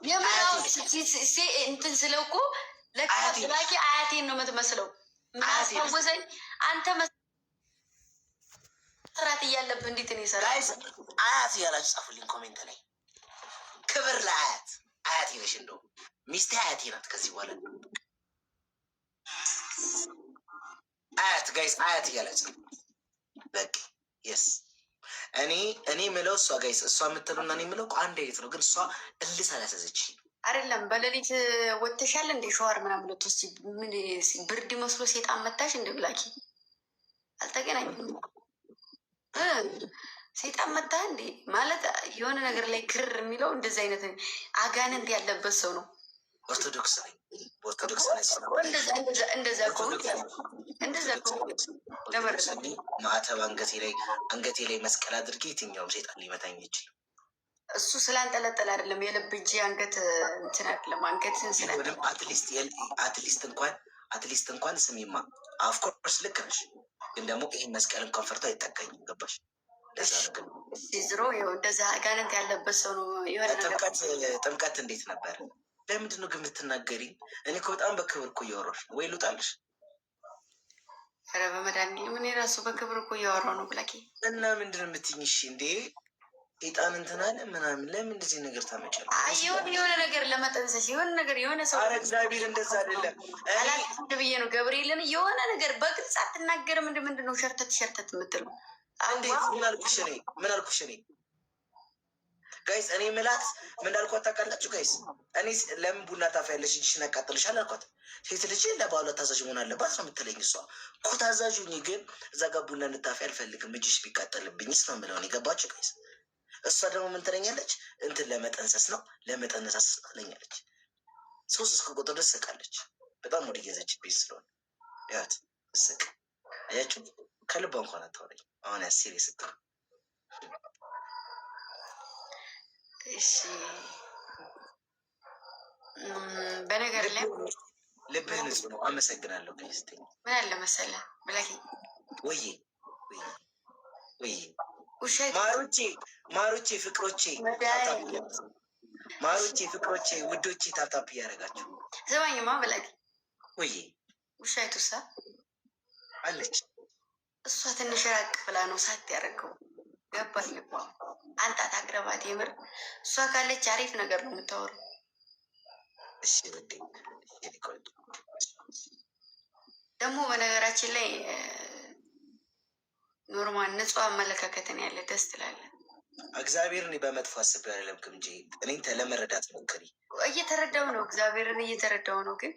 የምራው እንትን ስለው እኮ ለካ ብላኪ አያቴን ነው የምትመስለው። ምን አስታወሰኝ አንተ መስራት እያለብህ እንዴት ነው ይሰራ? አያት እያላችሁ ጻፉልኝ ኮሜንት ላይ። ክብር ለአያት። አያቴ ነሽ፣ እንደው ሚስቴ አያቴ ናት። ከዚህ በኋላ አያት ጋይስ፣ አያት እያላችሁ በቃ የስ እኔ ምለው እሷ ጋይስ፣ እሷ የምትለውና እኔ ምለው አንድ አይነት ነው፣ ግን እሷ እልስ አላሰዘች አይደለም። በሌሊት ወጥተሻል እንደ ሸዋር ምናምን ልትወስጂ ምን ብርድ መስሎ ሴጣን መታሽ እንደ ብላኪ አልተገናኝም። ሴጣን መታህ እንዴ ማለት የሆነ ነገር ላይ ክር የሚለው እንደዚህ አይነት አጋንንት ያለበት ሰው ነው። ኦርቶዶክስ ነኝ፣ ኦርቶዶክስ ነኝ። እንደዛ ማዕተብ አንገቴ ላይ መስቀል አድርጌ የትኛውም ሴጣን ሊመታኝ ይችላል። እሱ ስላንጠለጠል አይደለም የልብ እንጂ አንገት እንትን አይደለም። አንገትን አትሊስት እንኳን ስሚማ፣ ኦፍኮርስ ልክ ነሽ፣ ግን ደግሞ ይህን መስቀል እንኳን ፈርቶ አይጠቀኝም። ገባሽ? ዝሮ እንደዛ አጋንንት ያለበት ሰው ነው። ጥምቀት እንዴት ነበር? ለምንድን ነው ግን የምትናገሪ? እኔ እኮ በጣም በክብር እኮ እያወራሽ ወይ ልውጣልሽ? ኧረ በመድኃኒዓለም እኔ እራሱ በክብር እኮ እያወራሁ ነው ብላኪ። እና ምንድን ነው የምትይኝ? እሺ እንዴ ሴጣን እንትን አለ ምናምን፣ ለምን እንደዚህ ነገር ታመጫለሽ? የሆነ ነገር ለመጠንሰስ የሆነ ሰው። ኧረ እግዚአብሔር እንደዛ አይደለም ብዬ ነው ገብርኤልን። የሆነ ነገር በግልጽ አትናገርም። ምንድን ነው ሸርተት የምትለው? ምን አልኩሽ እኔ ጋይስ? እኔ ምላት ምን እንዳልኳት ታውቃላችሁ ጋይስ? እኔ ለምን ቡና ታፈያለሽ እጅሽን ያቃጥልሻል አልኳት። ሴት ልጅ ለባሏ ታዛዥ መሆን አለባት ነው የምትለኝ እሷ እኮ። ታዛዥ ግን እዛ ጋር ቡና እንድታፈ አልፈልግም እጅሽ ቢቃጠልብኝስ ነው የምለው። የገባችሁ ጋይስ? እሷ ደግሞ ምን ትለኛለች? እንትን ለመጠንሰስ ነው ለመጠነሳስ ትለኛለች። ሶስት እስከ ቁጥር ድረስ ስቃለች። በጣም ወደ ገዘችብኝ ስለሆነ ያት ስቅ አያችሁ። ከልባ እንኳን አታወራኝ። አሁን ያሲር ስትል እሺ፣ በነገር ላይ ልብህ ንጹህ ነው። አመሰግናለሁ። ግንስተኝ ምን አለ መሰለህ ብላኪ ወይ ማሮቼ ፍቅሮቼ ውዶቼ ታፕታፕ እያደረጋችሁ ዘባኝማ ብላኪ ወይ ውሻይቱሳ አለች። እሷ ትንሽ ራቅ ብላ ነው ሳት ያደረገው። ገባኝ እኮ አንጣት አቅረባት። የምር እሷ ካለች አሪፍ ነገር ነው የምታወራው። እሺ ደግሞ በነገራችን ላይ ኖርማል ንጹህ አመለካከትን ያለ ደስ ትላለህ። እግዚአብሔርን በመጥፎ አስቤ አይደለም እንጂ እኔን ለመረዳት ሞክሪ። እየተረዳው ነው፣ እግዚአብሔርን እየተረዳው ነው። ግን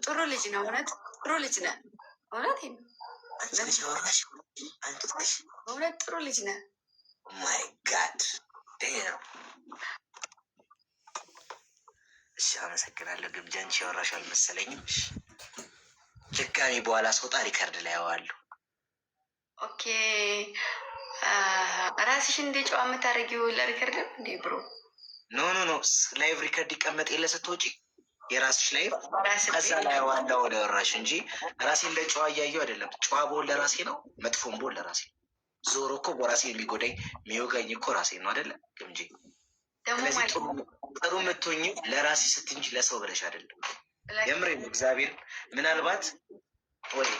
ጥሩ ልጅ ነው። እውነት ጥሩ ልጅ ነህ። እውነት እውነት ጥሩ ልጅ ነህ። ማይ ጋድ እሺ፣ አመሰግናለሁ። ግምጃ አንቺ ያወራሽ አልመሰለኝም። ድጋሚ በኋላ ስወጣ ሪከርድ ላይ ያዋለሁ። ኦኬ፣ ራስሽ እንደ ጨዋ የምታደርጊው ለሪከርድ እንዴ ብሮ? ኖ ላይቭ ሪከርድ ይቀመጥ የለ ስትወጪ የራስሽ ላይ ከዛ ላይ ዋናው ወደ ወራሽ እንጂ ራሴ እንደ ጨዋ እያየሁ አይደለም። ጨዋ በሆን ለራሴ ነው፣ መጥፎም በሆን ለራሴ ነው። ዞሮ እኮ በራሴ የሚጎዳኝ የሚወጋኝ እኮ ራሴ ነው አይደለም ግምጂ። ስለዚህ ጥሩ የምትሆኝ ለራሴ ስትንጂ ለሰው ብለሽ አይደለም። የምሬ ነው እግዚአብሔር። ምናልባት ወይ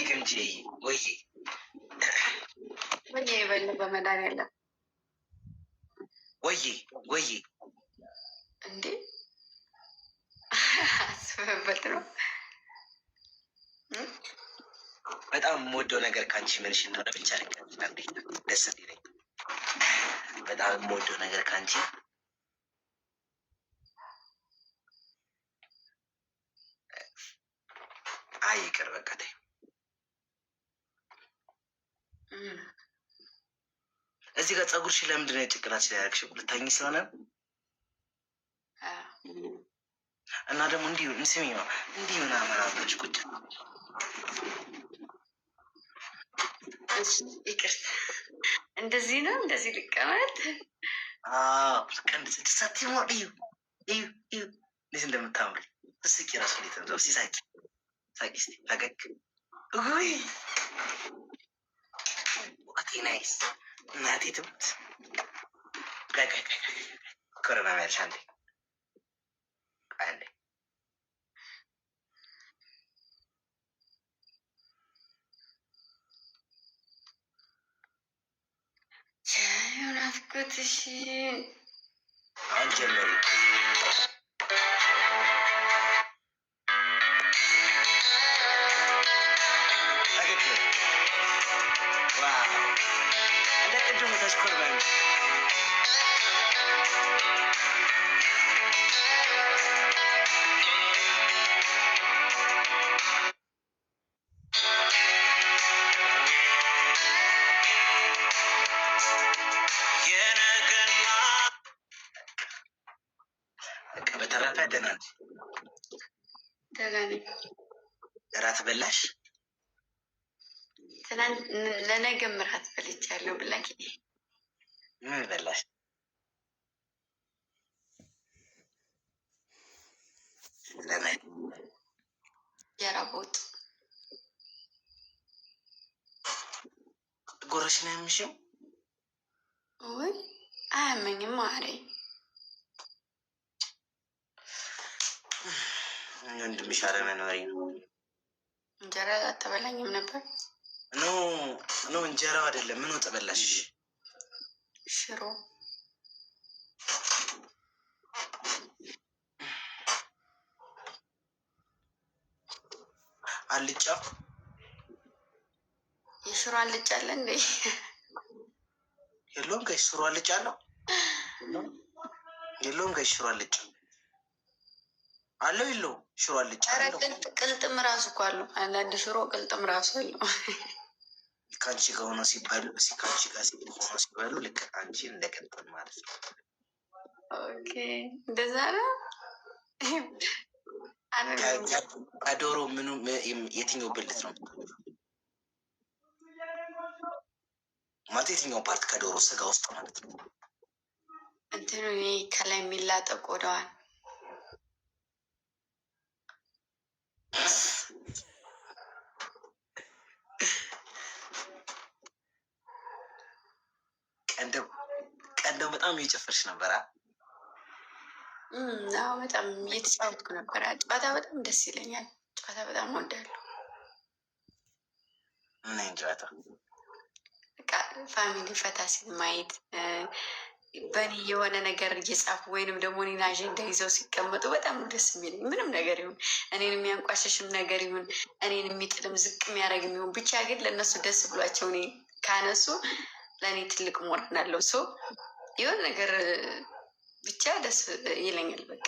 ግምጂ ወይ ይበል በመድኃኒዓለም ወይ እንዴ አስበበት ነው። በጣም የምወደው ነገር ከአንቺ ምንሽ እንደሆነ ብቻ ደስ እንዲለኝ በጣም የምወደው ነገር ከአንቺ ይቅር በቃ ተይ። እዚህ ጋር ፀጉርሽ ለምንድን ነው የጭቅላት ያደረግሽው? ልታኝ ስለሆነ እና ደግሞ እንዲሁ ስሚ ነው እንዲህ ምናምን አለች ቁጭ ይቅርታ እንደዚህ ነው እንደዚህ ልቀመጥ። ቀንድ ስድሳት ሞ እዩ እንዴት እንደምታምሪ እስኪ ራሱ እንዴት ነው ሲሳቂ ሳቂ እስኪ ፈገግ። ውይ ወቅቴ ናይስ እናቴ ትሙት። ኮረና ያልሽ አንዴ ናፍቆትሽ አሁን ጀመሪ። እንደ ቅድሙ ተሽኮርበን በተረፈ ደህና ነኝ። እራት በላሽ? ትናንት ለነገም እራት በልቻለሁ። ብላኪ ምን በላሽ? እንጀራ በወጥ። ጎረሽ ነው የምሽው? ወይ አያመኝም ማሬ። ወንድምሽ አለመኖሬ ነው። እንጀራ አትበላኝም ነበር? ኖ እንጀራው አይደለም። ምን ወጥ በላሽ? ሽሮ። አልጫ? የሽሮ አልጫ አለ እንዴ? የለውም ጋሽ ሽሮ አልጫ አለው? የለውም ጋሽ ሽሮ አልጫ አለው? የለውም ሽሮ አልጫ አለው? ቅልጥም ራሱ እኮ አለው። አንዳንድ ሽሮ ቅልጥም ራሱ አለው። ከአንቺ ጋር ሆኖ ሲባሉ ከአንቺ ጋር ሆኖ ሲባሉ ልክ አንቺ እንደቀጥም ማለት ነው። ኦኬ እንደዛ ነው። ከዶሮ ምኑ የትኛው ብልት ነው ማለት? የትኛው ፓርት ከዶሮ ስጋ ውስጥ ማለት ነው? እንትኑ ከላይ የሚላጠው ቆዳዋን። ቀንደው በጣም እየጨፈርሽ ነበር። በጣም እየተጫወትኩ ነበር። ጨዋታ በጣም ደስ ይለኛል። ጨዋታ በጣም እወዳለሁ። ምን ጨዋታ? ፋሚሊ ፈታ ሲል ማየት፣ በእኔ የሆነ ነገር እየጻፉ ወይንም ደግሞ እኔን አጀንዳ ይዘው ሲቀመጡ በጣም ደስ የሚለኝ። ምንም ነገር ይሁን፣ እኔን የሚያንቋሸሽም ነገር ይሁን፣ እኔን የሚጥልም ዝቅ የሚያደርግም ይሁን፣ ብቻ ግን ለእነሱ ደስ ብሏቸው እኔ ካነሱ ለእኔ ትልቅ ሞራል አለው። ሰው የሆነ ነገር ብቻ ደስ ይለኛል። በቃ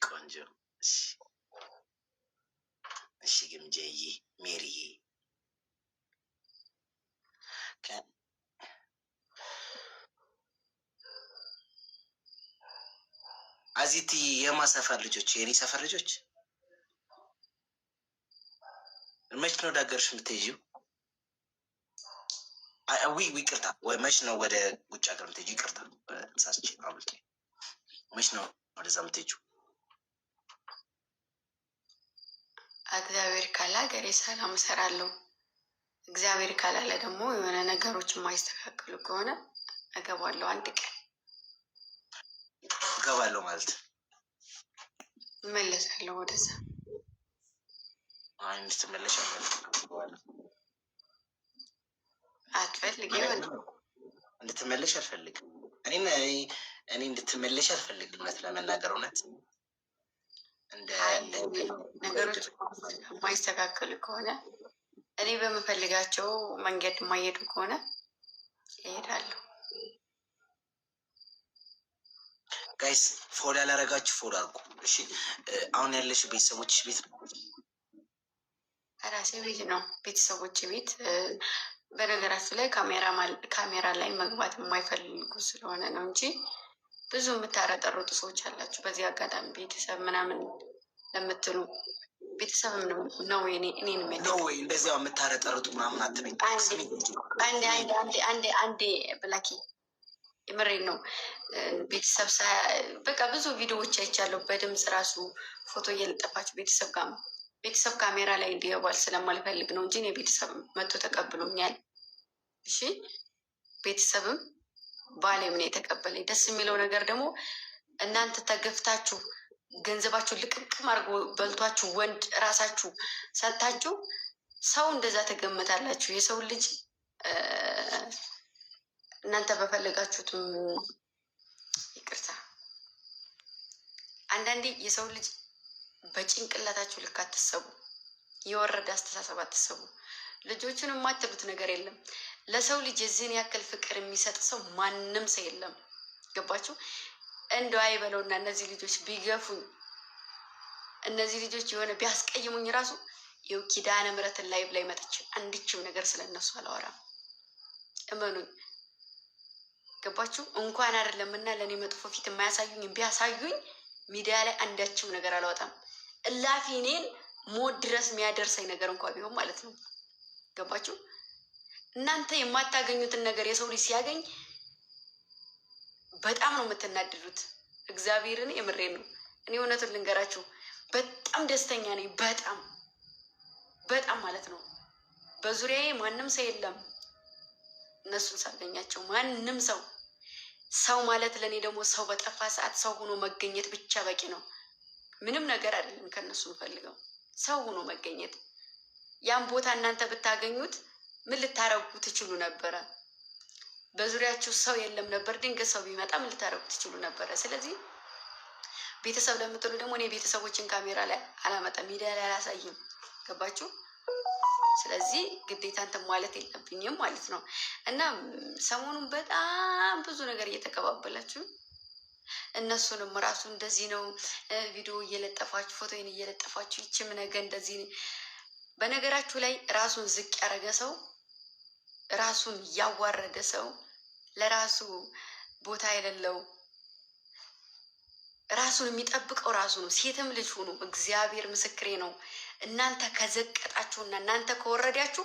ቆንጆ። እሺ ግምጀዬ፣ ሜሪዬ አዚቲ የማ ሰፈር ልጆች? የኔ ሰፈር ልጆች። መች ነው ዳገርሽ የምትሄጂው? ይቅርታ፣ ወይ መች ነው ወደ ውጭ ሀገር የምትሄጂው? ይቅርታ ሳስቼ አብልጥ። መች ነው ወደዛ የምትሄጂው? እግዚአብሔር ካለ ሀገሬ ሰላም እሰራለሁ። እግዚአብሔር ካላለ ደግሞ የሆነ ነገሮች የማይስተካከሉ ከሆነ እገባለሁ። አንድ ቀን እገባለሁ ማለት እመለሳለሁ ወደዛ። እንድትመለሽ አትፈልግ? ይሆን እንድትመለሽ አልፈልግም። እኔ እንድትመለሽ አልፈልግም። እውነት ለመናገር እውነት ነገሮች የማይስተካከሉ ከሆነ እኔ በምፈልጋቸው መንገድ የማይሄዱ ከሆነ እሄዳለሁ። ጋይስ ፎሎ ያላረጋችሁ ፎሎ አድርጉ እሺ። አሁን ያለሽ ቤተሰቦች ቤት ነው? ራሴ ቤት ነው፣ ቤተሰቦች ቤት። በነገራችን ላይ ካሜራ ላይ መግባት የማይፈልጉ ስለሆነ ነው እንጂ ብዙ የምታረጠሩጡ ሰዎች አላችሁ። በዚህ አጋጣሚ ቤተሰብ ምናምን ለምትሉ ቤተሰብም ነው እኔን ነው ወይ እንደዚያው የምታረጠሩጡ ምናምን አትበኝ። አንዴ ብላኪ የምሬን ነው። ቤተሰብ በቃ ብዙ ቪዲዮዎች አይቻለሁ። በድምፅ ራሱ ፎቶ እየለጠፋችሁ ቤተሰብ ካሜራ ላይ እንዲገባል ስለማልፈልግ ነው እንጂ እኔ ቤተሰብ መጥቶ ተቀብሎኛል። እሺ ቤተሰብም ባሌም ነው የተቀበለኝ። ደስ የሚለው ነገር ደግሞ እናንተ ተገፍታችሁ ገንዘባችሁ ልቅምቅም አድርጎ በልቷችሁ ወንድ ራሳችሁ ሰጥታችሁ ሰው እንደዛ ተገመታላችሁ። የሰው ልጅ እናንተ በፈለጋችሁትም ይቅርታ፣ አንዳንዴ የሰው ልጅ በጭንቅላታችሁ ልክ አትሰቡ፣ የወረደ አስተሳሰብ አትሰቡ። ልጆቹን የማትሉት ነገር የለም። ለሰው ልጅ የዚህን ያክል ፍቅር የሚሰጥ ሰው ማንም ሰው የለም። ገባችሁ? እንደው አይበለውና እነዚህ ልጆች ቢገፉኝ፣ እነዚህ ልጆች የሆነ ቢያስቀይሙኝ ራሱ ይኸው ኪዳነ ምሕረትን ላይቭ ላይ መጥቼ አንድችም ነገር ስለነሱ አላወራም። እመኑኝ። ገባችሁ? እንኳን አይደለም እና ለእኔ መጥፎ ፊት የማያሳዩኝ ቢያሳዩኝ ሚዲያ ላይ አንዳችም ነገር አላወጣም። እላፊ እኔን ሞት ድረስ የሚያደርሰኝ ነገር እንኳ ቢሆን ማለት ነው። ገባችሁ? እናንተ የማታገኙትን ነገር የሰው ልጅ ሲያገኝ በጣም ነው የምትናድዱት። እግዚአብሔርን የምሬን ነው። እኔ እውነቱን ልንገራችሁ በጣም ደስተኛ ነኝ። በጣም ማለት ነው። በዙሪያዬ ማንም ሰው የለም። እነሱን ሳገኛቸው ማንም ሰው ማለት ለእኔ ደግሞ ሰው በጠፋ ሰዓት ሰው ሆኖ መገኘት ብቻ በቂ ነው። ምንም ነገር አይደለም ከእነሱ የምፈልገው ሰው ሆኖ መገኘት። ያን ቦታ እናንተ ብታገኙት ምን ልታረጉ ትችሉ ነበረ? በዙሪያችሁ ሰው የለም ነበር። ድንገት ሰው ቢመጣ ምን ልታረጉ ትችሉ ነበረ? ስለዚህ ቤተሰብ ለምትሉ ደግሞ እኔ ቤተሰቦችን ካሜራ ላይ አላመጣም፣ ሚዲያ ላይ አላሳይም። ገባችሁ? ስለዚህ ግዴታ እንትን ማለት የለብኝም ማለት ነው። እና ሰሞኑን በጣም ብዙ ነገር እየተቀባበላችሁ እነሱንም ራሱ እንደዚህ ነው ቪዲዮ እየለጠፋችሁ ፎቶን እየለጠፋችሁ ይችም ነገ እንደዚህ። በነገራችሁ ላይ ራሱን ዝቅ ያደረገ ሰው፣ ራሱን ያዋረደ ሰው፣ ለራሱ ቦታ የሌለው ራሱን የሚጠብቀው ራሱ ነው። ሴትም ልጅ ሁኑ፣ እግዚአብሔር ምስክሬ ነው። እናንተ ከዘቀጣችሁና እናንተ ከወረዳችሁ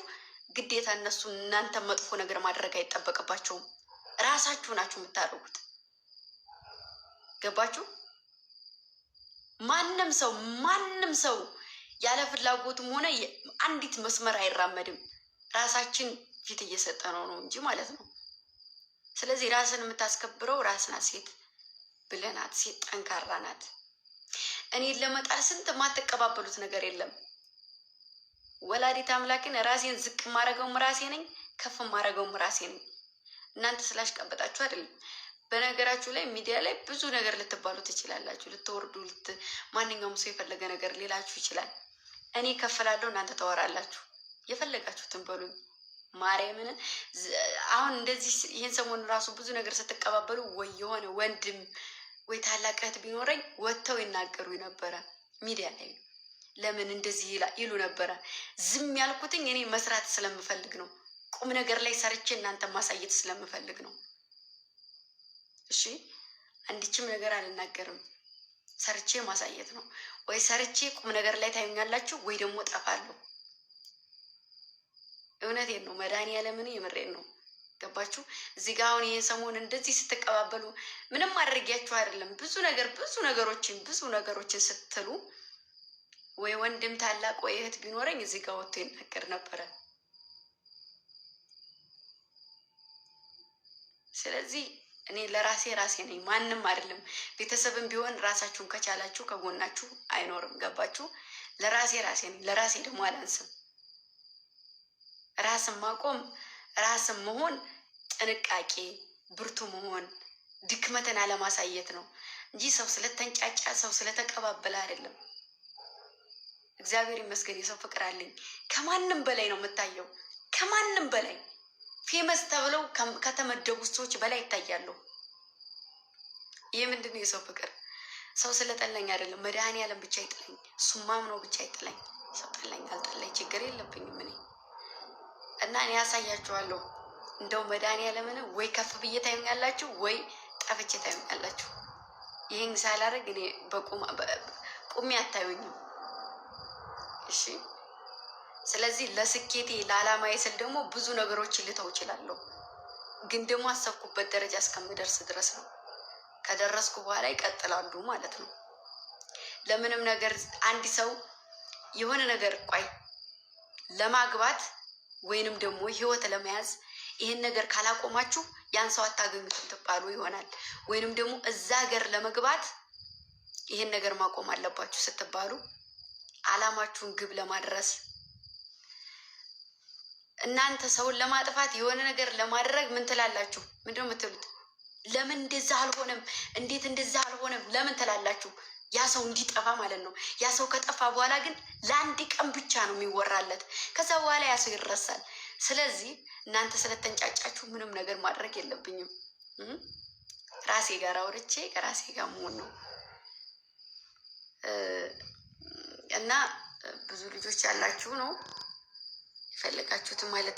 ግዴታ እነሱ እናንተ መጥፎ ነገር ማድረግ አይጠበቅባቸውም። ራሳችሁ ናችሁ የምታደርጉት። ገባችሁ? ማንም ሰው ያለ ፍላጎቱም ሆነ አንዲት መስመር አይራመድም። ራሳችን ፊት እየሰጠ ነው እንጂ ማለት ነው። ስለዚህ ራስን የምታስከብረው ራስ ናት። ሴት ብለናት፣ ሴት ጠንካራ ናት። እኔን ለመጣል ስንት የማትቀባበሉት ነገር የለም። ወላዲት አምላክን ራሴን ዝቅ ማረገውም ራሴ ነኝ፣ ከፍ ማረገውም ራሴ ነኝ። እናንተ ስላሽቀበጣችሁ አይደለም። በነገራችሁ ላይ ሚዲያ ላይ ብዙ ነገር ልትባሉ ትችላላችሁ። ልትወርዱ ማንኛውም ሰው የፈለገ ነገር ሊላችሁ ይችላል። እኔ ከፍላለሁ፣ እናንተ ታወራላችሁ። የፈለጋችሁትን በሉኝ። ማርያምን አሁን እንደዚህ ይህን ሰሞን ራሱ ብዙ ነገር ስትቀባበሉ ወይ የሆነ ወንድም ወይ ታላቅ እህት ቢኖረኝ ወጥተው ይናገሩ ነበረ ሚዲያ ላይ። ለምን እንደዚህ ይሉ ነበረ? ዝም ያልኩትኝ እኔ መስራት ስለምፈልግ ነው። ቁም ነገር ላይ ሰርቼ እናንተ ማሳየት ስለምፈልግ ነው። እሺ አንዲችም ነገር አልናገርም። ሰርቼ ማሳየት ነው። ወይ ሰርቼ ቁም ነገር ላይ ታዩኛላችሁ፣ ወይ ደግሞ ጠፋለሁ። እውነቴን ነው። መድኃኒዓለምን የምሬን ነው። ገባችሁ? እዚህ ጋር አሁን ይህን ሰሞን እንደዚህ ስትቀባበሉ ምንም አድርጊያችሁ አይደለም። ብዙ ነገሮችን ስትሉ ወይ ወንድም ታላቅ ወይ እህት ቢኖረኝ እዚህ ጋር ወጥቶ ይናገር ነበረ። ስለዚህ እኔ ለራሴ ነኝ፣ ማንም አይደለም። ቤተሰብም ቢሆን ራሳችሁን ከቻላችሁ ከጎናችሁ አይኖርም። ገባችሁ? ለራሴ ነኝ። ለራሴ ደግሞ አላንስም። ራስን ማቆም፣ ራስን መሆን፣ ጥንቃቄ፣ ብርቱ መሆን፣ ድክመትን አለማሳየት ነው እንጂ ሰው ስለተንጫጫ ሰው ስለተቀባበለ አይደለም። እግዚአብሔር ይመስገን የሰው ፍቅር አለኝ። ከማንም በላይ ነው የምታየው። ከማንም በላይ ፌመስ ተብለው ከተመደቡ ሰዎች በላይ ይታያሉ። ይህ ምንድን ነው? የሰው ፍቅር። ሰው ስለጠላኝ አይደለም። መድኃኒዓለም ብቻ ይጥለኝ፣ እሱም ማምነው ብቻ ይጥለኝ። ሰው ጠላኝ አልጠላኝ ችግር የለብኝም እኔ እና እኔ ያሳያችኋለሁ። እንደው መድኃኒዓለምን ወይ ከፍ ብዬ ታዩኛላችሁ፣ ወይ ጠፍቼ ታዩኛላችሁ። ይህን ሳላደርግ እኔ ቁሜ አታዩኝም። እሺ። ስለዚህ ለስኬቴ ለዓላማዬ ስል ደግሞ ብዙ ነገሮችን ልተው እችላለሁ። ግን ደግሞ አሰብኩበት ደረጃ እስከምደርስ ድረስ ነው። ከደረስኩ በኋላ ይቀጥላሉ ማለት ነው። ለምንም ነገር አንድ ሰው የሆነ ነገር ለማግባት ወይንም ደግሞ ህይወት ለመያዝ ይህን ነገር ካላቆማችሁ ያን ሰው አታገኙትም ትባሉ ይሆናል። ወይንም ደግሞ እዛ ሀገር ለመግባት ይህን ነገር ማቆም አለባችሁ ስትባሉ አላማችሁን ግብ ለማድረስ እናንተ ሰውን ለማጥፋት የሆነ ነገር ለማድረግ ምን ትላላችሁ? ምንድነው የምትሉት? ለምን እንደዛ አልሆነም? እንዴት እንደዛ አልሆነም? ለምን ትላላችሁ? ያ ሰው እንዲጠፋ ማለት ነው። ያ ሰው ከጠፋ በኋላ ግን ለአንድ ቀን ብቻ ነው የሚወራለት። ከዛ በኋላ ያ ሰው ይረሳል። ስለዚህ እናንተ ስለተንጫጫችሁ ምንም ነገር ማድረግ የለብኝም። ራሴ ጋር አውርቼ ከራሴ ጋር መሆን ነው እና ብዙ ልጆች ያላችሁ ነው የፈለጋችሁትን ማለት